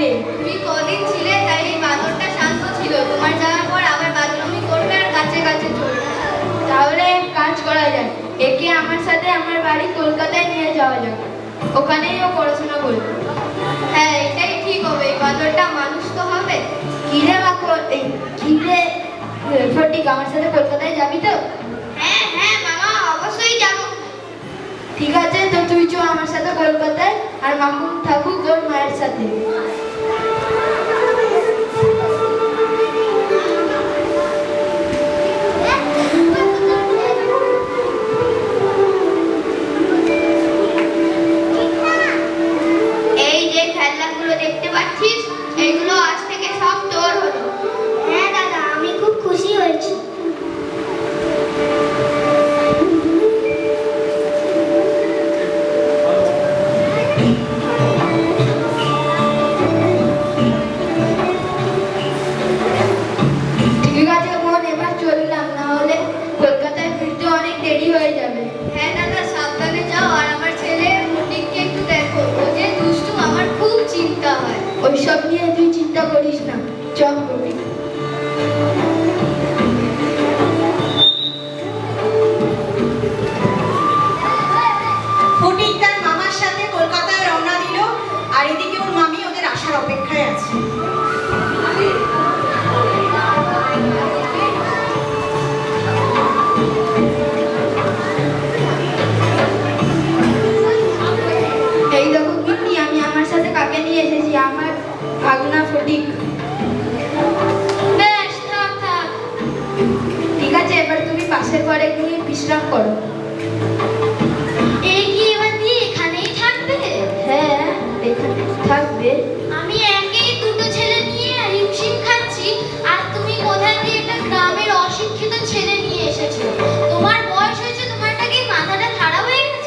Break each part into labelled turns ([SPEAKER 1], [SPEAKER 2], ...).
[SPEAKER 1] থাকবে।
[SPEAKER 2] তুমি কদিন ছিলে তাই এই বাদরটা শান্ত ছিল, তোমার যাওয়ার পর আবার বাদরমি করবে আর কাছে কাছে চলবে।
[SPEAKER 1] তাহলে এক কাজ করা যায়, একে আমার সাথে আমার বাড়ি কলকাতায় নিয়ে যাওয়া যাক, ওখানেই ও পড়াশোনা করবে।
[SPEAKER 2] হ্যাঁ, এটাই ঠিক হবে। এই বাদরটা মানুষ তো হবে।
[SPEAKER 1] কিরে কিরে ফটিক, আমার সাথে কলকাতায় যাবি তো?
[SPEAKER 2] হ্যাঁ হ্যাঁ মামা, অবশ্যই যাবো।
[SPEAKER 1] ঠিক আছে, তো তুই চ আমার সাথে কলকাতায়, আর মামুন থাকুক ওর মায়ের সাথে।
[SPEAKER 2] এই যে খেলনাগুলো দেখতে পাচ্ছিস, এগুলো আজ থেকে সব তোর হলো।
[SPEAKER 3] হ্যাঁ দাদা, আমি খুব খুশি হয়েছি।
[SPEAKER 1] ঠিক আছে বোন, এবার চললাম, না হলে কলকাতায় ফিরতে অনেক দেরি হয়ে যাবে।
[SPEAKER 2] হ্যাঁ দাদা, সাবধানে যাও। আর আমার ছেলে মুন্ডিকে একটু দেখো, ও যে দুষ্টু, আমার খুব চিন্তা হয়।
[SPEAKER 1] ওইসব নিয়ে তুই চিন্তা করিস না, চল ফটিক।
[SPEAKER 4] ফটিক তার মামার সাথে কলকাতায় রওনা দিল, আর এদিকে ওর মামি ওদের আসার অপেক্ষায় আছে।
[SPEAKER 1] এই দেখো গিন্নি, আমি আমার সাথে কাকে নিয়ে এসেছি, আমার ভাগনা ফটিক।
[SPEAKER 2] বেশ, থাক থাক।
[SPEAKER 1] ঠিক আছে, এবার তুমি পাশের ঘরে গিয়ে বিশ্রাম করো।
[SPEAKER 2] এই কি এবার দিয়ে এখানেই থাকবে?
[SPEAKER 1] হ্যাঁ, এখানে থাকবে।
[SPEAKER 2] আমি একেই দুটো ছেলে নিয়ে হিমশিম খাচ্ছি, আর তুমি কোথায় দিয়ে একটা গ্রামের অশিক্ষিত ছেলে নিয়ে এসেছো। তোমার বয়স হয়েছে, তোমারটা কি মাথাটা খারাপ হয়ে গেছে?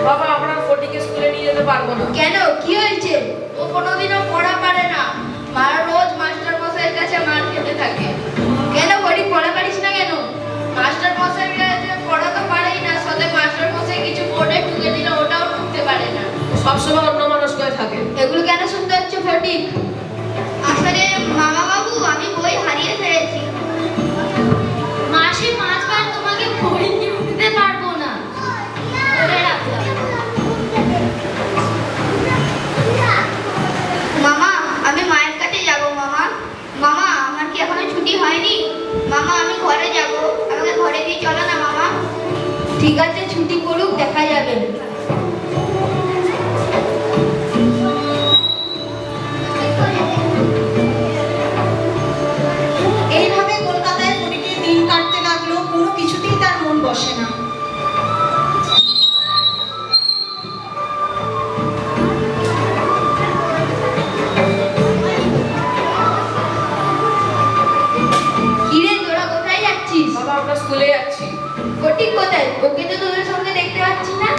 [SPEAKER 5] বাবা, আমরা ফটিকে স্কুলে নিয়ে যেতে পারবো না।
[SPEAKER 1] কেন, কি হয়েছে?
[SPEAKER 2] ও কোনোদিনও পড়া পারে না, মার রোজ মাস্টার মশাইয়ের কাছে মার খেতে থাকে।
[SPEAKER 1] কেন ফটিক, পড়া পারিস না কেন?
[SPEAKER 2] মাস্টার মশাইয়ের কাছে পড়া তো পারেই না, সাথে মাস্টার মশাই কিছু বোর্ডে ঢুকে দিলে ওটাও ঢুকতে পারে না।
[SPEAKER 5] সবসময় অন্য মানুষ হয়ে থাকে।
[SPEAKER 1] এগুলো কেন শুনতে হচ্ছে ফটিক?
[SPEAKER 2] আসলে মামা বাবু, আমি বই হারিয়ে ফেলেছি। মাসে 5 বার তোমাকে বই কিনে দিতে পারবো না, বলে রাখলাম। মামা, আমি মায়ের কাছে যাব। মামা মামা, আমার কি এখনো ছুটি হয়নি? মামা, আমি ঘরে যাব, আমাকে ঘরে দিয়ে চলো না মামা।
[SPEAKER 1] ঠিক আছে, ছুটি করুক, দেখা যাবে।
[SPEAKER 4] এইভাবে কলকাতায় ফটিকের দিন কাটতে লাগলো, কোনো কিছুতেই তার মন বসে না।
[SPEAKER 1] কিরে, তোরা কোথায় যাচ্ছিস?
[SPEAKER 5] বাবা, আমরা স্কুলে যাচ্ছি।
[SPEAKER 1] ফটিক কোথায়? ওকে তো তোদের সঙ্গে দেখতে পাচ্ছি না।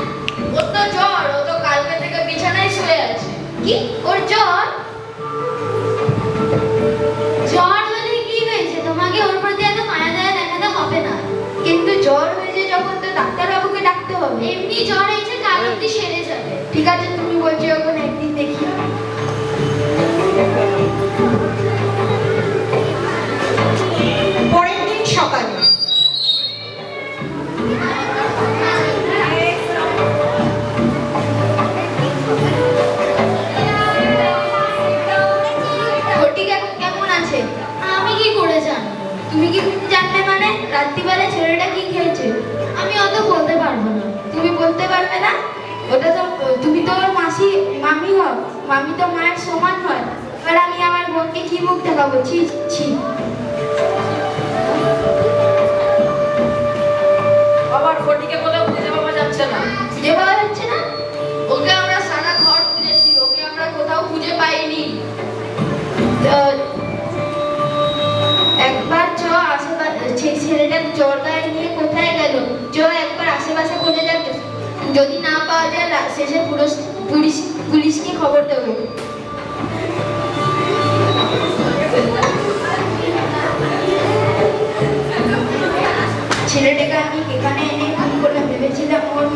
[SPEAKER 2] ওর তো জ্বর, ও তো কালকে থেকে বিছানায় শুয়ে আছে।
[SPEAKER 1] কি, ওর জ্বর?
[SPEAKER 2] জ্বর হলে কি হয়েছে? তোমাকে ওর প্রতি এত মায়া দয়া দেখাতে হবে না।
[SPEAKER 1] কিন্তু জ্বর হয়েছে যখন, তো ডাক্তারবাবুকে ডাকতে হবে।
[SPEAKER 2] এমনি জ্বর হয়েছে, কাল অব্দি সেরে যাবে।
[SPEAKER 1] ঠিক আছে, তুমি বলছো যখন, একদিন দেখি।
[SPEAKER 4] পরের দিন সকালে
[SPEAKER 1] ফটিক এখন কেমন আছে?
[SPEAKER 2] আমি কি করে জানবো?
[SPEAKER 1] তুমি কি জানবে মানে? রাত্রিবেলা ছেলেটা কি খেয়েছে?
[SPEAKER 2] আমি অত বলতে পারবো না।
[SPEAKER 1] তুমি বলতে পারবে না? ওটা তো, তুমি তো ওর মামি হও, মামি তো মায়ের সমান হয়। আর আমি আমার বোনকে কি মুখ দেখাবো? ছি ছি।
[SPEAKER 5] বাবার ফটিকে কোথাও খুঁজে পাওয়া যাচ্ছে না।
[SPEAKER 1] খুঁজে পাওয়া যাচ্ছে না?
[SPEAKER 2] ওকে আমরা সারা ঘর খুঁজেছি, ওকে আমরা কোথাও খুঁজে পাইনি।
[SPEAKER 1] তো একবার চ, আশেপাশে সেই ছেলেটা জ্বর গায়ে নিয়ে কোথায় গেল? একবার আশেপাশে খুঁজে যাক, যদি না পাওয়া যায় শেষে পুলিশকে খবর দেবো। ছেলেটাকে আমি এখানে এনে খুন করলাম, ভেবেছিলাম ওর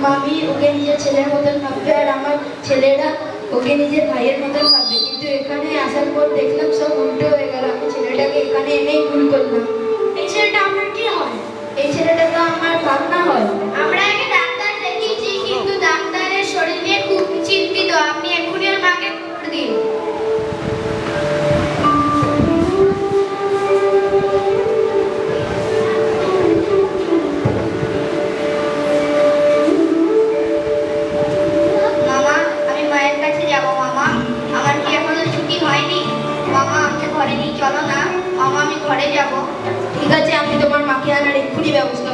[SPEAKER 1] মামি ওকে নিজের ছেলের মতন ভাববে আর আমার ছেলেরা ওকে নিজের ভাইয়ের মতন ভাববে, কিন্তু এখানে আসার পর দেখলাম সব উল্টো হয়ে গেল। আমি ছেলেটাকে এখানে এনেই খুন করলাম।
[SPEAKER 2] এই ছেলেটা আপনার কি হয়?
[SPEAKER 1] এই ছেলেটা তো আমার ভাবনা হয়।
[SPEAKER 2] আমরা একে ডাক্তার দেখিয়েছি, কিন্তু ডাক্তারের শরীর নিয়ে খুব চিন্তিত। আপনি এক্ষুনি ওর মাকে খবর দিন।
[SPEAKER 3] মামা, আমি মায়ের কাছে যাব। মামা, আমার কি এখনো ছুটি হয়নি? মামা, আমাকে ঘরে নিয়ে চলো না। মামা, আমি ঘরে যাব।
[SPEAKER 1] ঠিক আছে, আমি তোমার মাকে আনার এক্ষুনি ব্যবস্থা